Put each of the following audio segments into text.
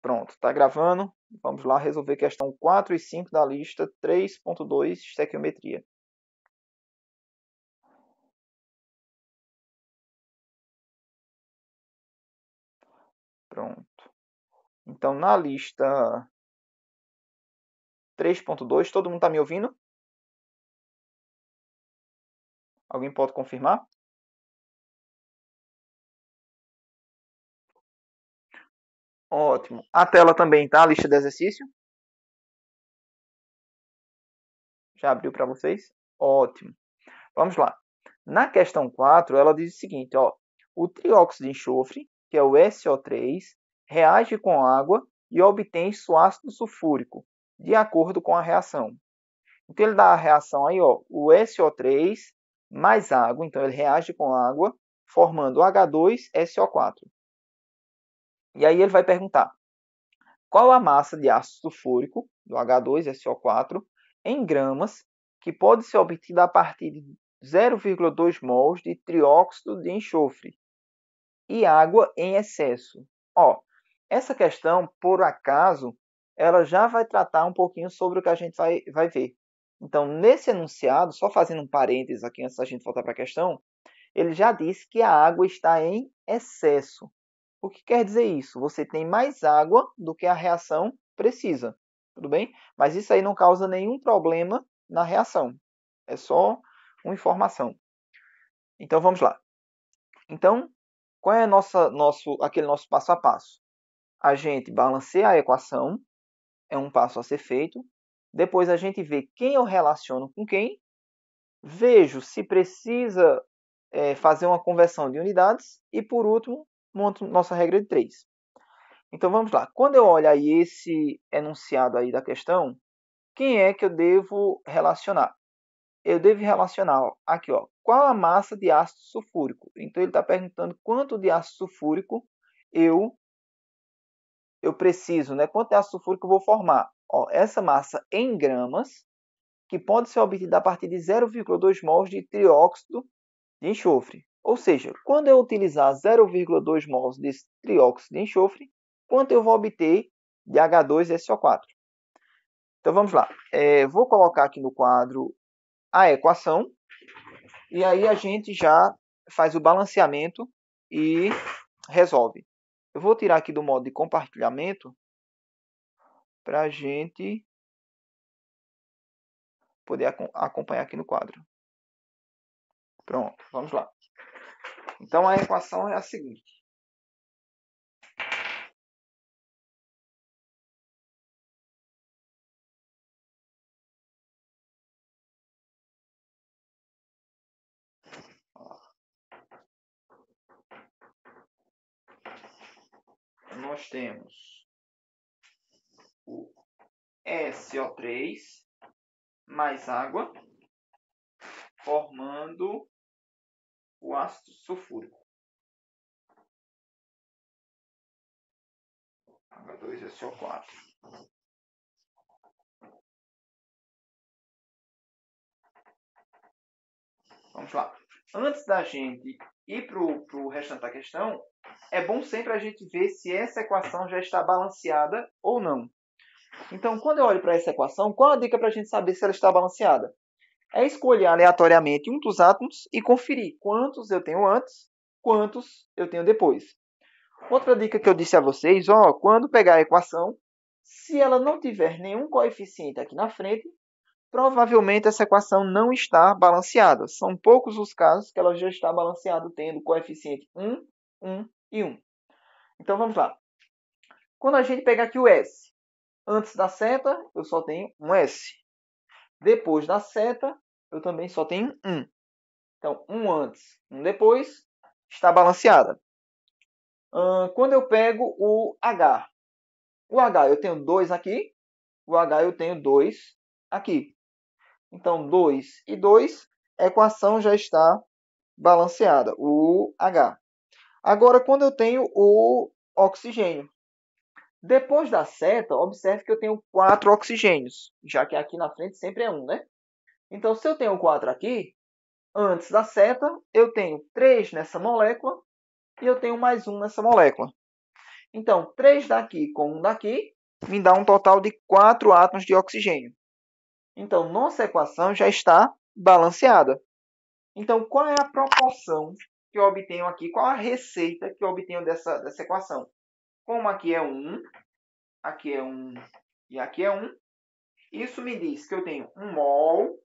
Pronto, está gravando. Vamos lá resolver questão 4 e 5 da lista 3.2, estequiometria. Pronto. Então, na lista 3.2, todo mundo está me ouvindo? Alguém pode confirmar? Ótimo. A tela também está, a lista de exercício? Já abriu para vocês? Ótimo. Vamos lá. Na questão 4, ela diz o seguinte, ó, o trióxido de enxofre, que é o SO3, reage com água e obtém seu ácido sulfúrico, de acordo com a reação. Então, ele dá a reação aí, ó, o SO3 mais água, então ele reage com água, formando H2SO4. E aí ele vai perguntar, qual a massa de ácido sulfúrico, do H2SO4, em gramas, que pode ser obtida a partir de 0,2 mols de trióxido de enxofre e água em excesso. Ó, essa questão, por acaso, ela já vai tratar um pouquinho sobre o que a gente vai ver. Então, nesse enunciado, só fazendo um parênteses aqui antes da gente voltar para a questão, ele já disse que a água está em excesso. O que quer dizer isso? Você tem mais água do que a reação precisa. Tudo bem? Mas isso aí não causa nenhum problema na reação. É só uma informação. Então, vamos lá. Então, qual é aquele nosso passo a passo? A gente balanceia a equação, é um passo a ser feito. Depois a gente vê quem eu relaciono com quem. Vejo se precisa fazer uma conversão de unidades. E, por último, monto nossa regra de 3. Então, vamos lá. Quando eu olho aí esse enunciado aí da questão, quem é que eu devo relacionar? Eu devo relacionar, ó, aqui, ó, qual a massa de ácido sulfúrico. Então, ele está perguntando quanto de ácido sulfúrico eu preciso, né? Quanto de ácido sulfúrico eu vou formar? Ó, essa massa em gramas, que pode ser obtida a partir de 0,2 mols de trióxido de enxofre. Ou seja, quando eu utilizar 0,2 mols de trióxido de enxofre, quanto eu vou obter de H2SO4? Então vamos lá. Vou colocar aqui no quadro a equação e aí a gente já faz o balanceamento e resolve. Eu vou tirar aqui do modo de compartilhamento para a gente poder acompanhar aqui no quadro. Pronto, vamos lá. Então a equação é a seguinte. Nós temos o SO3 mais água, formando o ácido sulfúrico. H2SO4. Vamos lá. Antes da gente ir para o restante da questão, é bom sempre a gente ver se essa equação já está balanceada ou não. Então, quando eu olho para essa equação, qual a dica para a gente saber se ela está balanceada? É escolher aleatoriamente um dos átomos e conferir quantos eu tenho antes, quantos eu tenho depois. Outra dica que eu disse a vocês, ó, quando pegar a equação, se ela não tiver nenhum coeficiente aqui na frente, provavelmente essa equação não está balanceada. São poucos os casos que ela já está balanceada, tendo coeficiente 1, 1 e 1. Então, vamos lá. Quando a gente pegar aqui o S, antes da seta, eu só tenho um S. Depois da seta, eu também só tenho 1. Então, um antes, um depois, está balanceada. Quando eu pego o H eu tenho 2 aqui, o H eu tenho 2 aqui. Então, 2 e 2, a equação já está balanceada, o H. Agora, quando eu tenho o oxigênio. Depois da seta, observe que eu tenho 4 oxigênios, já que aqui na frente sempre é 1, né? Então, se eu tenho 4 aqui, antes da seta, eu tenho 3 nessa molécula e eu tenho mais 1 nessa molécula. Então, 3 daqui com 1 daqui, me dá um total de 4 átomos de oxigênio. Então, nossa equação já está balanceada. Então, qual é a proporção que eu obtenho aqui? Qual a receita que eu obtenho dessa equação? Como aqui é 1, aqui é 1 e aqui é 1, isso me diz que eu tenho um mol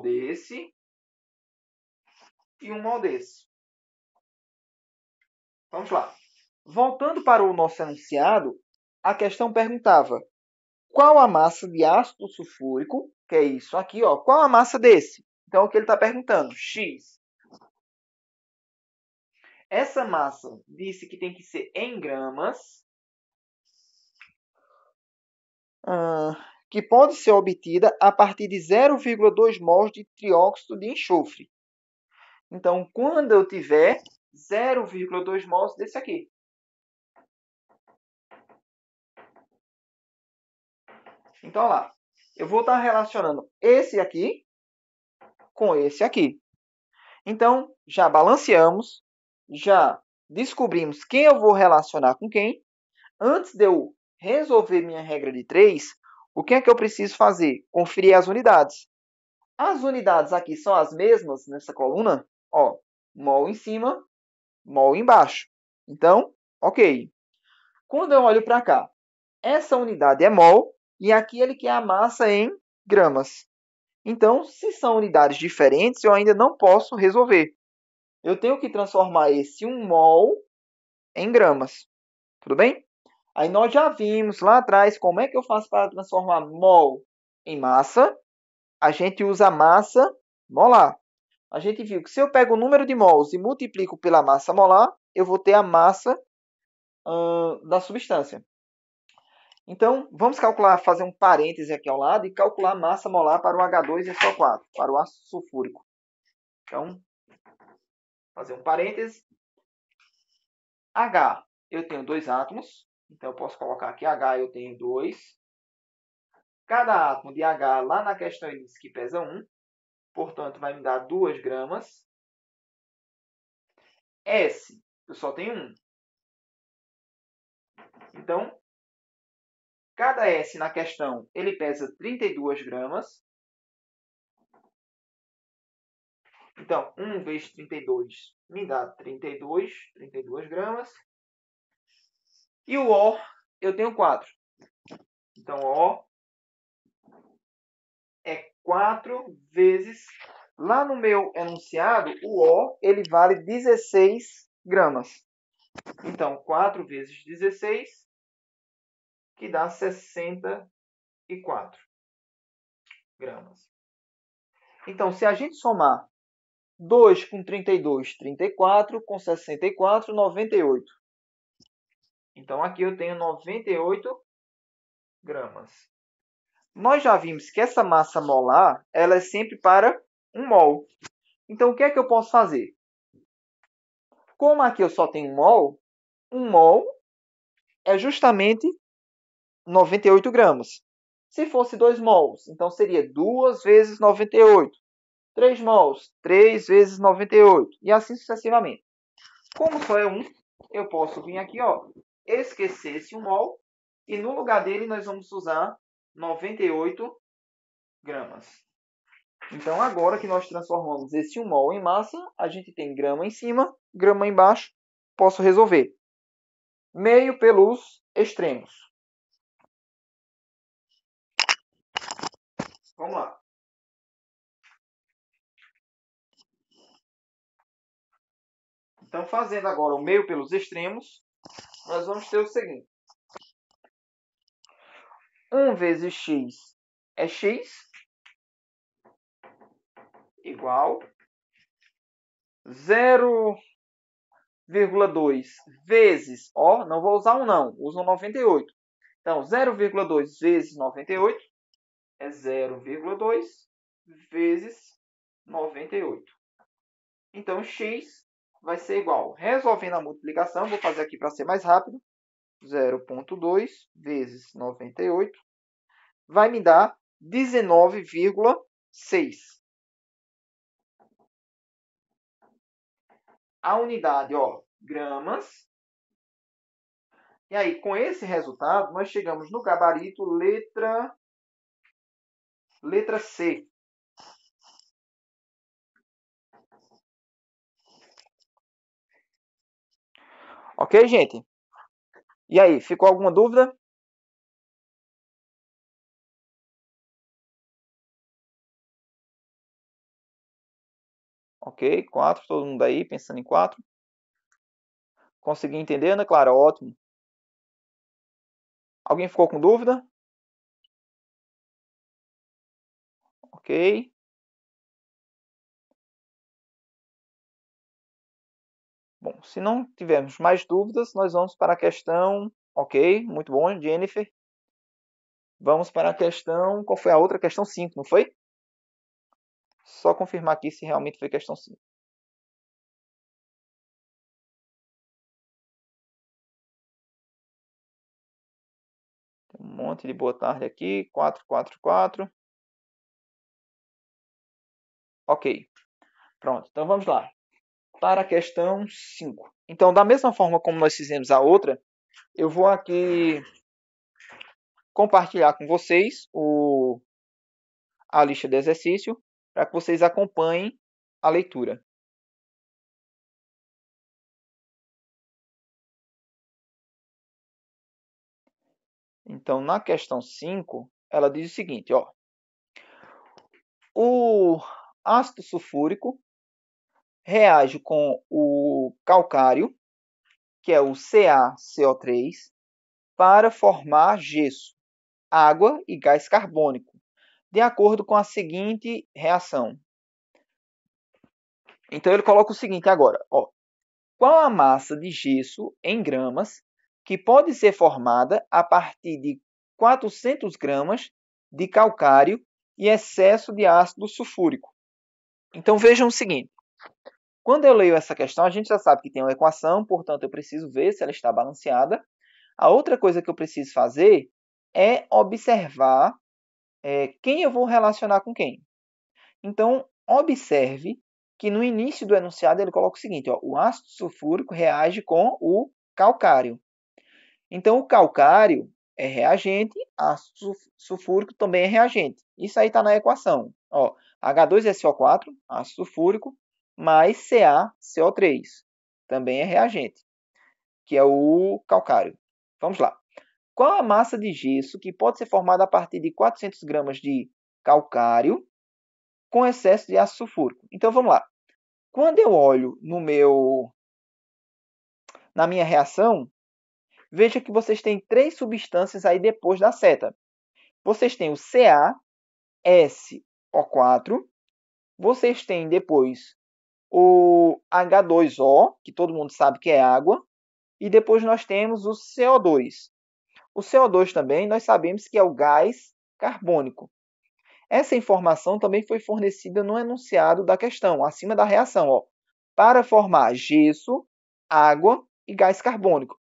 desse e um mol desse. Vamos lá. Voltando para o nosso enunciado, a questão perguntava qual a massa de ácido sulfúrico, que é isso aqui, ó, qual a massa desse? Então, o que ele está perguntando? X. Essa massa disse que tem que ser em gramas, que pode ser obtida a partir de 0,2 mols de trióxido de enxofre. Então, quando eu tiver 0,2 mols desse aqui. Então, olha lá. Eu vou estar relacionando esse aqui com esse aqui. Então, já balanceamos, já descobrimos quem eu vou relacionar com quem. Antes de eu resolver minha regra de 3, o que é que eu preciso fazer? Conferir as unidades. As unidades aqui são as mesmas nessa coluna. Ó, mol em cima, mol embaixo. Então, ok. Quando eu olho para cá, essa unidade é mol e aqui ele quer a massa em gramas. Então, se são unidades diferentes, eu ainda não posso resolver. Eu tenho que transformar esse 1 mol em gramas. Tudo bem? Aí nós já vimos lá atrás como é que eu faço para transformar mol em massa. A gente usa a massa molar. A gente viu que se eu pego o número de mols e multiplico pela massa molar, eu vou ter a massa da substância. Então, vamos calcular, fazer um parêntese aqui ao lado e calcular a massa molar para o H2SO4, para o ácido sulfúrico. Então, fazer um parêntese. H, eu tenho 2 átomos. Então, eu posso colocar aqui H, eu tenho 2. Cada átomo de H, lá na questão, ele diz que pesa 1. Portanto, vai me dar 2 gramas. S, eu só tenho 1. Então, cada S na questão, ele pesa 32 gramas. Então, 1 vezes 32 me dá 32 gramas. E o O, eu tenho 4. Então, O é 4 vezes... Lá no meu enunciado, o O ele vale 16 gramas. Então, 4 vezes 16, que dá 64 gramas. Então, se a gente somar 2 com 32, 34, com 64, 98. Então, aqui eu tenho 98 gramas. Nós já vimos que essa massa molar ela é sempre para 1 mol. Então, o que é que eu posso fazer? Como aqui eu só tenho 1 mol é justamente 98 gramas. Se fosse 2 mols, então seria 2 vezes 98. 3 mols, 3 vezes 98. E assim sucessivamente. Como só é 1, eu posso vir aqui, ó, esquecer esse 1 mol. E no lugar dele, nós vamos usar 98 gramas. Então, agora que nós transformamos esse 1 mol em massa, a gente tem grama em cima, grama embaixo. Posso resolver. Meio pelos extremos. Vamos lá. Então, fazendo agora o meio pelos extremos, nós vamos ter o seguinte. 1 vezes x é x, igual 0,2 vezes, ó, não vou usar 1 não, uso 98. Então, 0,2 vezes 98 é 0,2 vezes 98. Então, x vai ser igual, resolvendo a multiplicação, vou fazer aqui para ser mais rápido, 0,2 vezes 98 vai me dar 19,6. A unidade, ó, gramas. E aí, com esse resultado, nós chegamos no gabarito letra C. Ok, gente? E aí, ficou alguma dúvida? Ok, 4, todo mundo aí pensando em 4. Consegui entender, Ana Clara? Ótimo. Alguém ficou com dúvida? Ok. Bom, se não tivermos mais dúvidas, nós vamos para a questão... Ok, muito bom, Jennifer. Vamos para a questão... Qual foi a outra? Questão 5, não foi? Só confirmar aqui se realmente foi questão 5. Tem um monte de boa tarde aqui. 4, 4, 4. Ok. Pronto, então vamos lá. Para a questão 5. Então, da mesma forma como nós fizemos a outra, eu vou aqui compartilhar com vocês a lista de exercício para que vocês acompanhem a leitura. Então, na questão 5, ela diz o seguinte, ó. O ácido sulfúrico reage com o calcário, que é o CaCO3, para formar gesso, água e gás carbônico, de acordo com a seguinte reação. Então, ele coloca o seguinte agora, ó. Qual a massa de gesso em gramas que pode ser formada a partir de 400 gramas de calcário e excesso de ácido sulfúrico? Então, vejam o seguinte. Quando eu leio essa questão, a gente já sabe que tem uma equação, portanto, eu preciso ver se ela está balanceada. A outra coisa que eu preciso fazer é observar quem eu vou relacionar com quem. Então, observe que no início do enunciado ele coloca o seguinte, ó, o ácido sulfúrico reage com o calcário. Então, o calcário é reagente, ácido sulfúrico também é reagente. Isso aí está na equação. Ó, H2SO4, ácido sulfúrico, mais CaCO3, também é reagente, que é o calcário. Vamos lá. Qual a massa de gesso que pode ser formada a partir de 400 gramas de calcário com excesso de ácido sulfúrico? Então, vamos lá. Quando eu olho na minha reação, veja que vocês têm 3 substâncias aí depois da seta. Vocês têm o CaSO4, vocês têm depois o H2O, que todo mundo sabe que é água, e depois nós temos o CO2. O CO2 também nós sabemos que é o gás carbônico. Essa informação também foi fornecida no enunciado da questão, acima da reação, ó, para formar gesso, água e gás carbônico.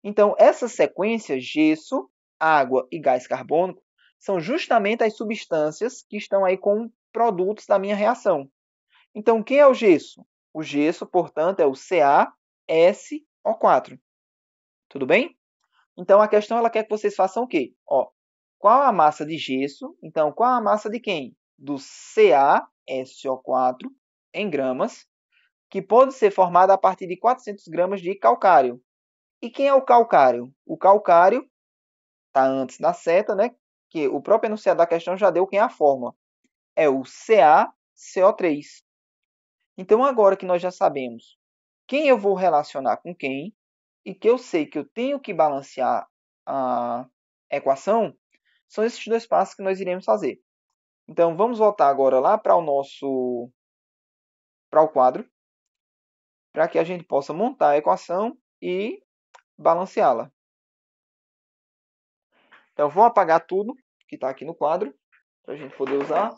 Então, essa sequência, gesso, água e gás carbônico, são justamente as substâncias que estão aí com produtos da minha reação. Então, quem é o gesso? O gesso, portanto, é o CaSO4. Tudo bem? Então, a questão ela quer que vocês façam o quê? Ó, qual a massa de gesso? Então, qual a massa de quem? Do CaSO4 em gramas, que pode ser formada a partir de 400 gramas de calcário. E quem é o calcário? O calcário está antes da seta, né? Que o próprio enunciado da questão já deu quem é a fórmula. É o CaCO3. Então, agora que nós já sabemos quem eu vou relacionar com quem, e que eu sei que eu tenho que balancear a equação, são esses 2 passos que nós iremos fazer. Então, vamos voltar agora lá para o quadro, para que a gente possa montar a equação e balanceá-la. Então, vou apagar tudo que está aqui no quadro, para a gente poder usar.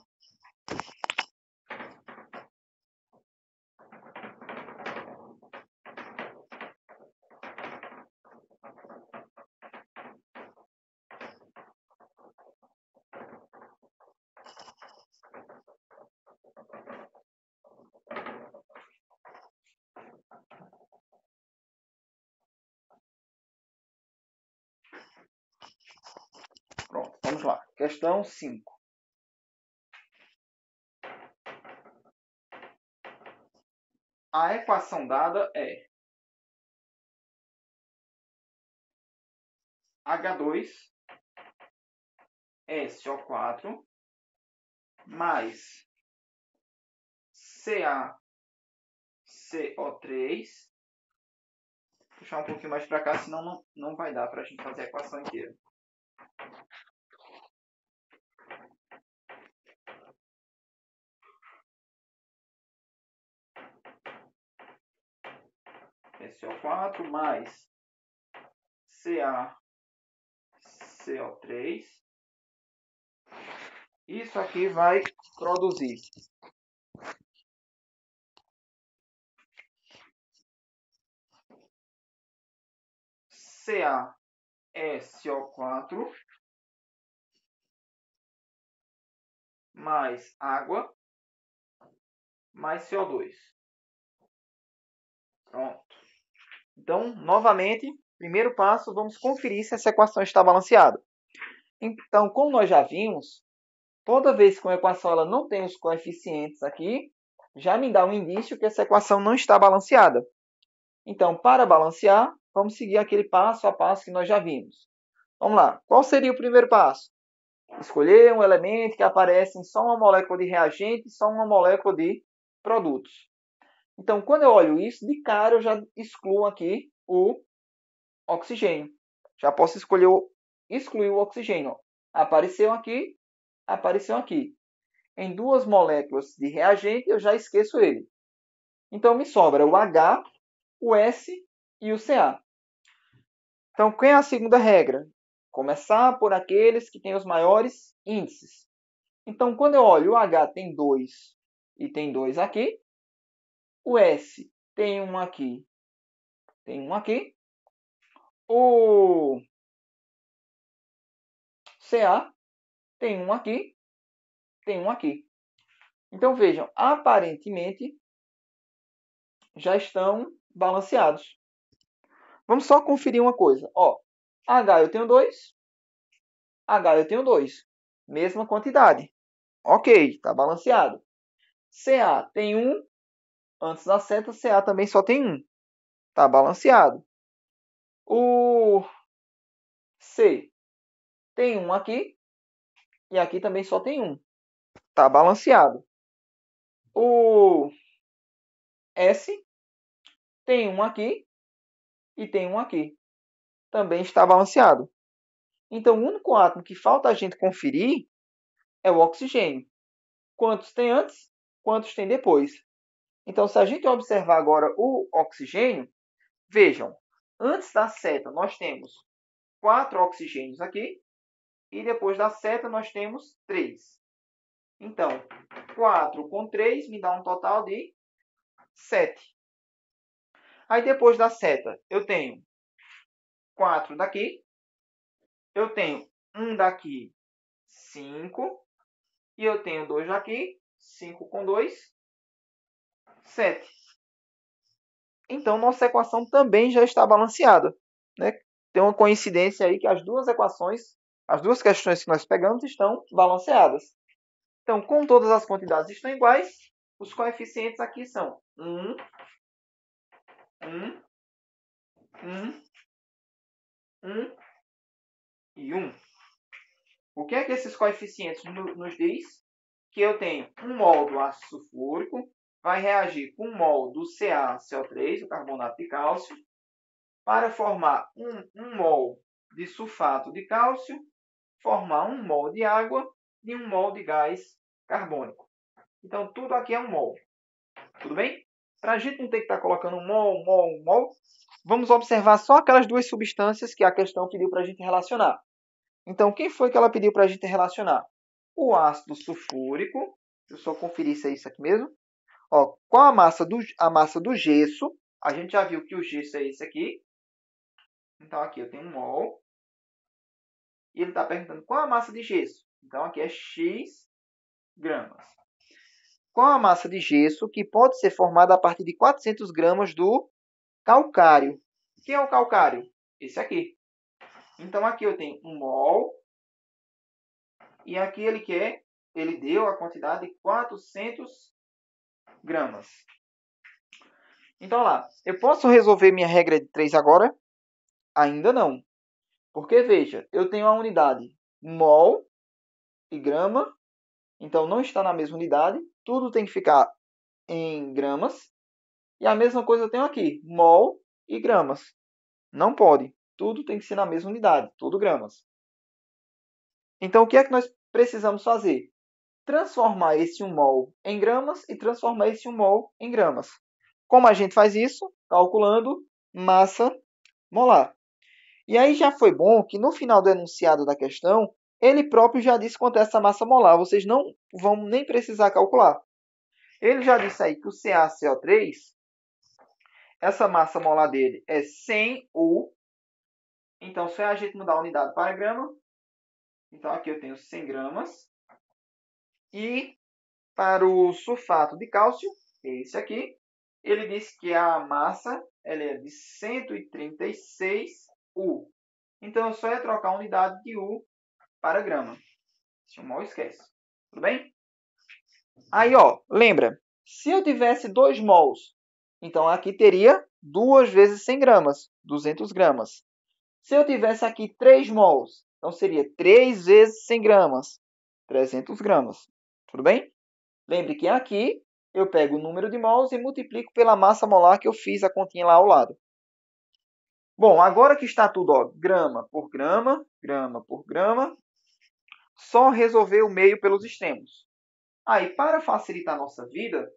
Vamos lá. Questão 5. A equação dada é H2SO4 mais CaCO3. Vou puxar um pouquinho mais para cá, senão não vai dar para a gente fazer a equação inteira. SO4 mais CaCO3. Isso aqui vai produzir CaSO4 mais água mais CO2. Pronto. Então, novamente, primeiro passo, vamos conferir se essa equação está balanceada. Então, como nós já vimos, toda vez que uma equação ela não tem os coeficientes aqui, já me dá um indício que essa equação não está balanceada. Então, para balancear, vamos seguir aquele passo a passo que nós já vimos. Vamos lá. Qual seria o primeiro passo? Escolher um elemento que aparece em só uma molécula de reagente e só uma molécula de produtos. Então, quando eu olho isso, de cara eu já excluo aqui o oxigênio. Já posso excluir o oxigênio. Apareceu aqui, apareceu aqui. Em duas moléculas de reagente, eu já esqueço ele. Então, me sobra o H, o S e o Ca. Então, qual é a segunda regra? Começar por aqueles que têm os maiores índices. Então, quando eu olho o H tem 2 e tem 2 aqui, o S tem um aqui, tem um aqui, o Ca tem um aqui, tem um aqui. Então, vejam, aparentemente já estão balanceados. Vamos só conferir uma coisa. Ó, H eu tenho 2, H eu tenho 2. Mesma quantidade. Ok, está balanceado. Ca tem 1. Antes da seta, Ca também só tem 1. Está balanceado. O C tem 1 aqui. E aqui também só tem 1. Está balanceado. O S tem 1 aqui. E tem 1 aqui. Também está balanceado. Então, o único átomo que falta a gente conferir é o oxigênio. Quantos tem antes? Quantos tem depois? Então, se a gente observar agora o oxigênio, vejam, antes da seta nós temos 4 oxigênios aqui, e depois da seta nós temos 3. Então, 4 com 3 me dá um total de 7. Aí depois da seta eu tenho 4 daqui, eu tenho 1 daqui, 5, e eu tenho 2 daqui, 5 com 2, 7. Então, nossa equação também já está balanceada, né? Tem uma coincidência aí que as duas equações, as duas questões que nós pegamos estão balanceadas. Então, como todas as quantidades estão iguais, os coeficientes aqui são 1, 1, 1, 1 e 1. O que é que esses coeficientes nos diz? Que eu tenho 1 mol do ácido sulfúrico, vai reagir com 1 mol do CaCO3, o carbonato de cálcio, para formar 1 mol de sulfato de cálcio, formar 1 mol de água e 1 mol de gás carbônico. Então, tudo aqui é 1 mol. Tudo bem? Para a gente não ter que estar colocando 1 mol, 1 mol, 1 mol, vamos observar só aquelas duas substâncias que a questão pediu para a gente relacionar. Então, quem foi que ela pediu para a gente relacionar? O ácido sulfúrico. Deixa eu só conferir se é isso aqui mesmo. Ó, qual a massa do gesso? A gente já viu que o gesso é esse aqui. Então, aqui eu tenho 1 mol. E ele está perguntando qual a massa de gesso. Então, aqui é X gramas. Qual a massa de gesso que pode ser formada a partir de 400 gramas do calcário? O que é o calcário? Esse aqui. Então, aqui eu tenho 1 mol E aqui ele deu a quantidade de 400 gramas. Então, lá, eu posso resolver minha regra de 3 agora? Ainda não. Porque, veja, eu tenho a unidade mol e grama, então não está na mesma unidade. Tudo tem que ficar em gramas. E a mesma coisa eu tenho aqui, mol e gramas. Não pode. Tudo tem que ser na mesma unidade, tudo gramas. Então, o que é que nós precisamos fazer? Transformar esse 1 mol em gramas e transformar esse 1 mol em gramas. Como a gente faz isso? Calculando massa molar. E aí já foi bom que no final do enunciado da questão, ele próprio já disse quanto é essa massa molar. Vocês não vão nem precisar calcular. Ele já disse aí que o CaCO3, essa massa molar dele é 100 U. Então, se a gente mudar a unidade para grama, então aqui eu tenho 100 gramas. E para o sulfato de cálcio, esse aqui, ele disse que a massa ela é de 136 U. Então, eu só ia trocar a unidade de U para grama. Se o mol esquece. Tudo bem? Aí, ó, lembra, se eu tivesse 2 mols, então aqui teria 2 vezes 100 gramas, 200 gramas. Se eu tivesse aqui 3 mols, então seria 3 vezes 100 gramas, 300 gramas. Tudo bem? Lembre que aqui eu pego o número de mols e multiplico pela massa molar que eu fiz a continha lá ao lado. Bom, agora que está tudo, ó, grama por grama, grama por grama, só resolver o meio pelos extremos. Aí, para facilitar a nossa vida,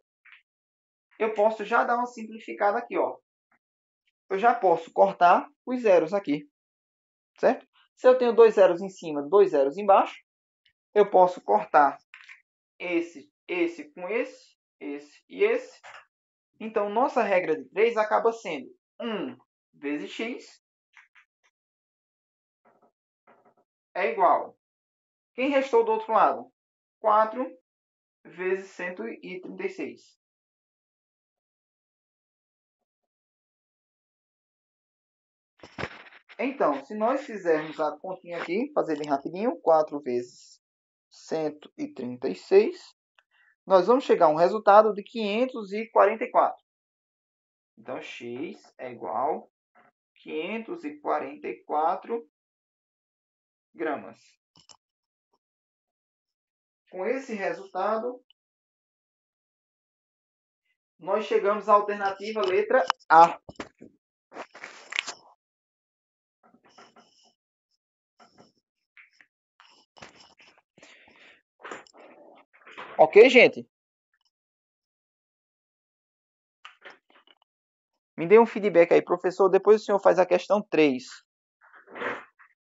eu posso já dar uma simplificada aqui, ó. Eu já posso cortar os zeros aqui, certo? Se eu tenho 2 zeros em cima, 2 zeros embaixo, eu posso cortar esse com esse e esse. Então, nossa regra de 3 acaba sendo 1 vezes x é igual. Quem restou do outro lado? 4 vezes 136. Então, se nós fizermos a continha aqui, fazer bem rapidinho, 4 vezes 136, nós vamos chegar a um resultado de 544. Então, x é igual a 544 gramas. Com esse resultado, nós chegamos à alternativa letra A. Ok, gente? Me dê um feedback aí, professor. Depois o senhor faz a questão 3.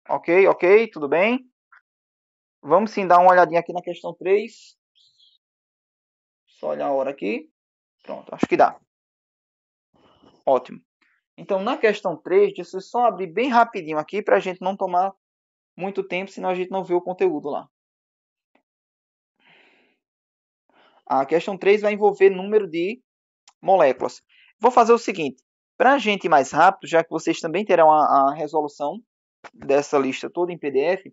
Ok, ok, tudo bem? Vamos sim dar uma olhadinha aqui na questão 3. Só olhar a hora aqui. Pronto, acho que dá. Ótimo. Então, na questão 3, deixa eu só abrir bem rapidinho aqui para a gente não tomar muito tempo, senão a gente não vê o conteúdo lá. A questão 3 vai envolver número de moléculas. Vou fazer o seguinte, para a gente ir mais rápido, já que vocês também terão a resolução dessa lista toda em PDF,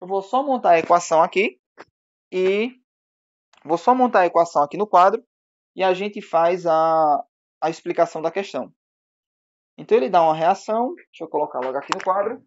eu vou só montar a equação aqui e vou só montar a equação aqui no quadro e a gente faz a explicação da questão. Então, ele dá uma reação, deixa eu colocar logo aqui no quadro.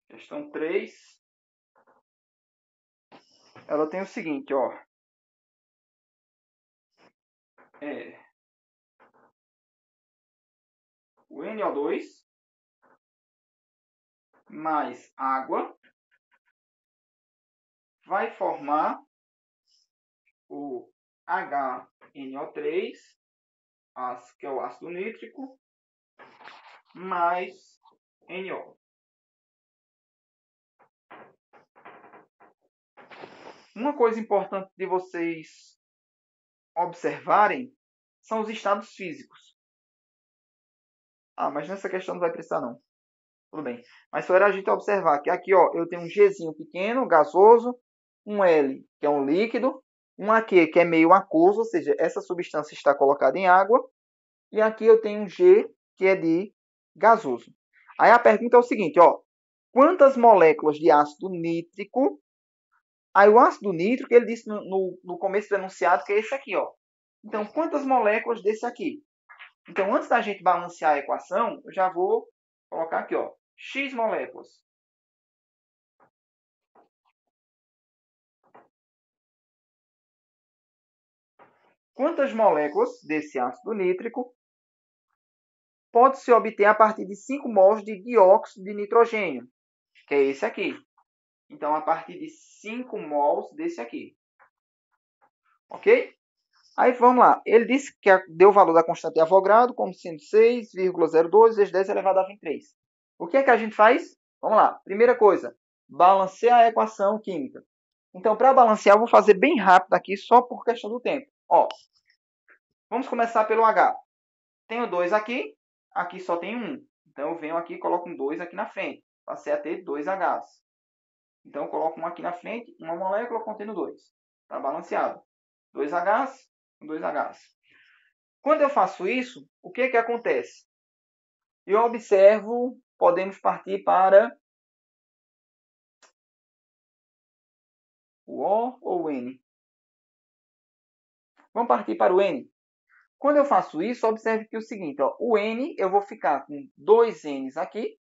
Questão 3. Ela tem o seguinte, ó. O NO2 mais água vai formar o HNO3, que é o ácido nítrico, mais NO. Uma coisa importante de vocês observarem são os estados físicos. Ah, mas nessa questão não vai precisar não. Tudo bem. Mas só era a gente observar que aqui, ó, eu tenho um Gzinho pequeno, gasoso, um L, que é um líquido, um AQ, que é meio aquoso, ou seja, essa substância está colocada em água, e aqui eu tenho um G, que é de gasoso. Aí a pergunta é o seguinte, ó, quantas moléculas de ácido nítrico... Aí o ácido nítrico, ele disse no começo do enunciado que é esse aqui, ó. Então, quantas moléculas desse aqui? Então, antes da gente balancear a equação, eu já vou colocar aqui, ó, X moléculas. Quantas moléculas desse ácido nítrico pode-se obter a partir de 5 mols de dióxido de nitrogênio, que é esse aqui. Então, a partir de 5 mols desse aqui. Ok? Aí, vamos lá. Ele disse que deu o valor da constante de Avogadro como sendo 6,02 vezes 10 elevado a 23. O que é que a gente faz? Vamos lá. Primeira coisa, balancear a equação química. Então, para balancear, eu vou fazer bem rápido aqui, só por questão do tempo. Ó, vamos começar pelo H. Tenho 2 aqui, aqui só tem 1. Então, eu venho aqui e coloco um 2 aqui na frente. Passei a ter 2 Hs. Então, eu coloco um aqui na frente, uma molécula contendo 2. Está balanceado. 2 Hs, 2 Hs. Quando eu faço isso, o que acontece? Eu observo, podemos partir para o O ou o N. Vamos partir para o N. Quando eu faço isso, observe que é o seguinte, ó, o N, eu vou ficar com 2 N's aqui,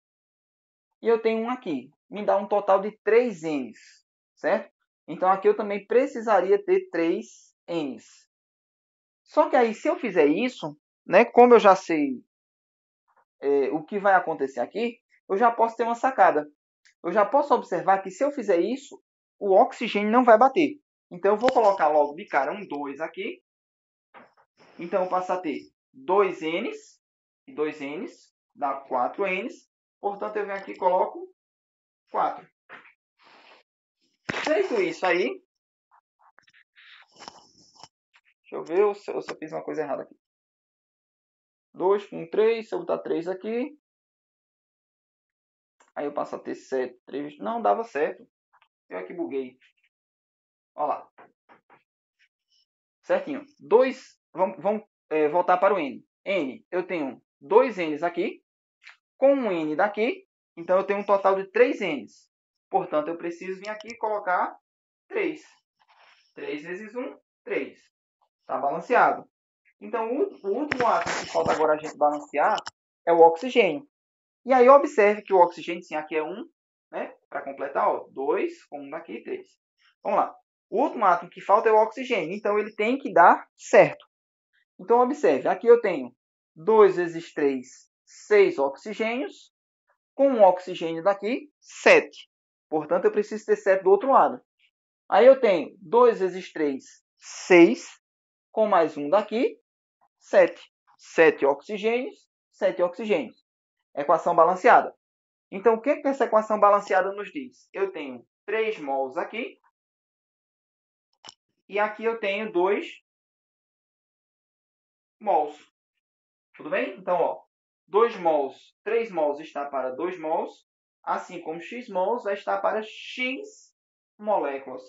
e eu tenho um aqui. Me dá um total de 3 N's, certo? Então, aqui eu também precisaria ter 3 N's. Só que aí, se eu fizer isso, né, como eu já sei o que vai acontecer aqui, eu já posso ter uma sacada. Eu já posso observar que se eu fizer isso, o oxigênio não vai bater. Então, eu vou colocar logo de cara um 2 aqui. Então, eu passo a ter 2 N's, e 2 N's dá 4 N's. Portanto, eu venho aqui e coloco 4. Feito isso aí, deixa eu ver se eu fiz uma coisa errada aqui. 2 com 3, se eu botar 3 aqui, aí eu passo a ter 7. 3, não, dava certo. Eu aqui buguei. Olha lá. Certinho. 2, vamos voltar para o N. N, eu tenho 2 N's aqui, com um N daqui, então eu tenho um total de 3 N's. Portanto, eu preciso vir aqui e colocar 3. 3 vezes 1, 3. Está balanceado. Então, o último átomo que falta agora a gente balancear é o oxigênio. E aí, observe que o oxigênio, sim, aqui é 1, né? Para completar, ó, 2, com 1 daqui, 3. Vamos lá. O último átomo que falta é o oxigênio. Então, ele tem que dar certo. Então, observe. Aqui eu tenho 2 vezes 3, 6 oxigênios. Com um oxigênio daqui, 7. Portanto, eu preciso ter 7 do outro lado. Aí eu tenho 2 vezes 3, 6. Com mais um daqui, 7. 7 oxigênios, 7 oxigênios. Equação balanceada. Então, o que essa equação balanceada nos diz? Eu tenho 3 mols aqui. E aqui eu tenho 2 mols. Tudo bem? Então, ó, 2 mols, 3 mols está para 2 mols. Assim como x mols vai estar para x moléculas.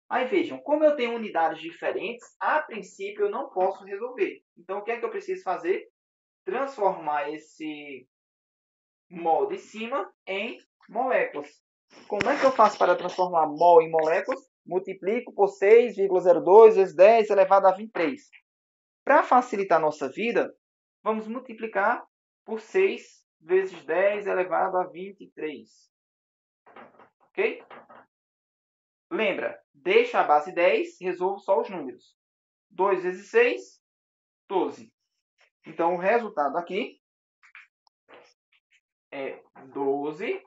Aí vejam, como eu tenho unidades diferentes, a princípio eu não posso resolver. Então, o que é que eu preciso fazer? Transformar esse mol de cima em moléculas. Como é que eu faço para transformar mol em moléculas? Multiplico por 6,02 vezes 10 elevado a 23. Para facilitar a nossa vida, vamos multiplicar por 6 vezes 10 elevado a 23. Ok? Lembra, deixa a base 10, resolvo só os números. 2 vezes 6, 12. Então, o resultado aqui é 12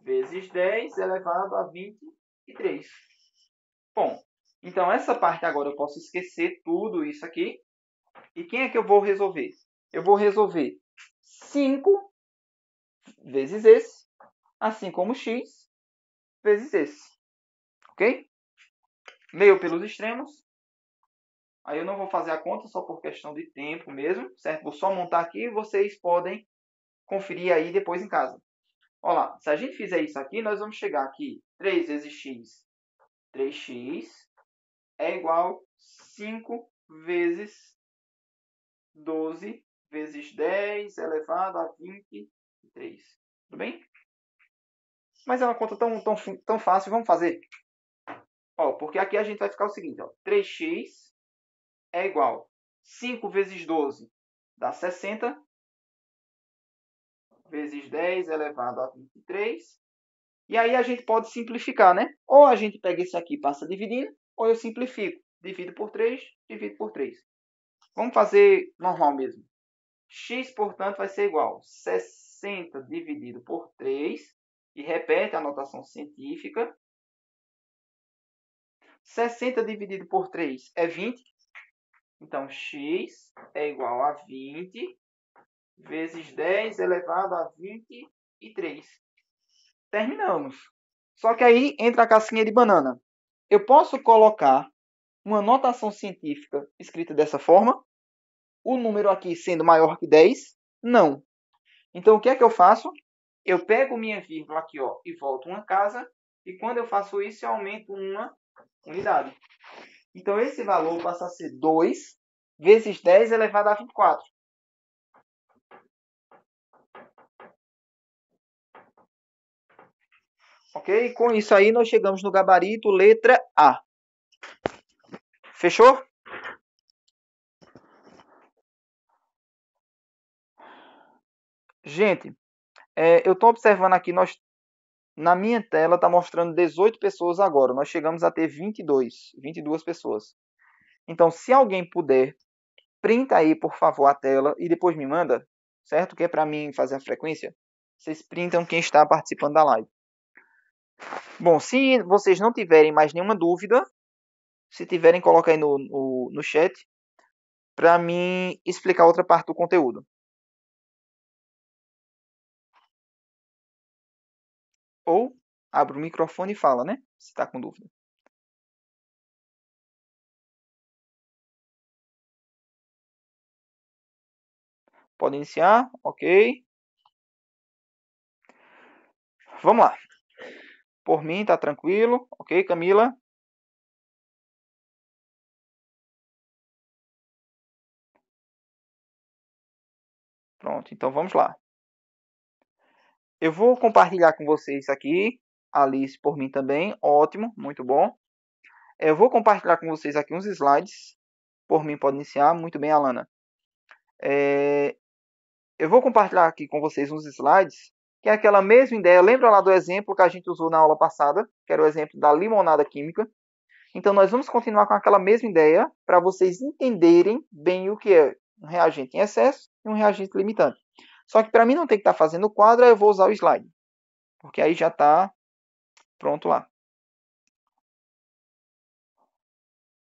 vezes 10 elevado a 23. Bom, então essa parte agora eu posso esquecer tudo isso aqui. E quem é que eu vou resolver? Eu vou resolver 5 vezes esse, assim como x vezes esse. Ok? Meio pelos extremos. Aí eu não vou fazer a conta só por questão de tempo mesmo, certo? Vou só montar aqui e vocês podem conferir aí depois em casa. Olha lá, se a gente fizer isso aqui, nós vamos chegar aqui. 3 vezes x, 3x, é igual a 5 vezes 12 vezes 10 elevado a 23. Tudo bem? Mas é uma conta tão fácil, vamos fazer. Ó, porque aqui a gente vai ficar o seguinte, ó, 3x é igual a 5 vezes 12 dá 60, vezes 10 elevado a 23. E aí a gente pode simplificar, né? Ou a gente pega esse aqui e passa dividindo, ou eu simplifico. Divido por 3, divido por 3. Vamos fazer normal mesmo. X, portanto, vai ser igual a 60 dividido por 3. E repete a notação científica. 60 dividido por 3 é 20. Então, x é igual a 20 vezes 10 elevado a 23. Terminamos. Só que aí entra a casquinha de banana. Eu posso colocar uma notação científica escrita dessa forma? O número aqui sendo maior que 10? Não. Então, o que é que eu faço? Eu pego minha vírgula aqui, ó, e volto uma casa. E quando eu faço isso, eu aumento uma unidade. Então, esse valor passa a ser 2 vezes 10 elevado a 24. Ok? Com isso aí, nós chegamos no gabarito letra A. Fechou? Gente, eu estou observando aqui, na minha tela está mostrando 18 pessoas agora. Nós chegamos a ter 22 pessoas. Então, se alguém puder, printa aí, por favor, a tela e depois me manda, certo? Que é para mim fazer a frequência. Vocês printam quem está participando da live. Bom, se vocês não tiverem mais nenhuma dúvida, se tiverem, coloca aí no chat para mim explicar outra parte do conteúdo. Ou abre o microfone e fala, né? Se está com dúvida. Pode iniciar, ok. Vamos lá. Por mim, tá tranquilo. Ok, Camila? Pronto, então vamos lá. Eu vou compartilhar com vocês aqui. Alice, por mim também. Ótimo, muito bom. Eu vou compartilhar com vocês aqui uns slides. Por mim, pode iniciar. Muito bem, Alana. Eu vou compartilhar aqui com vocês uns slides, que é aquela mesma ideia. Lembra lá do exemplo que a gente usou na aula passada, que era o exemplo da limonada química? Então, nós vamos continuar com aquela mesma ideia para vocês entenderem bem o que é um reagente em excesso e um reagente limitante. Só que para mim não ter que estar fazendo o quadro, eu vou usar o slide, porque aí já está pronto lá.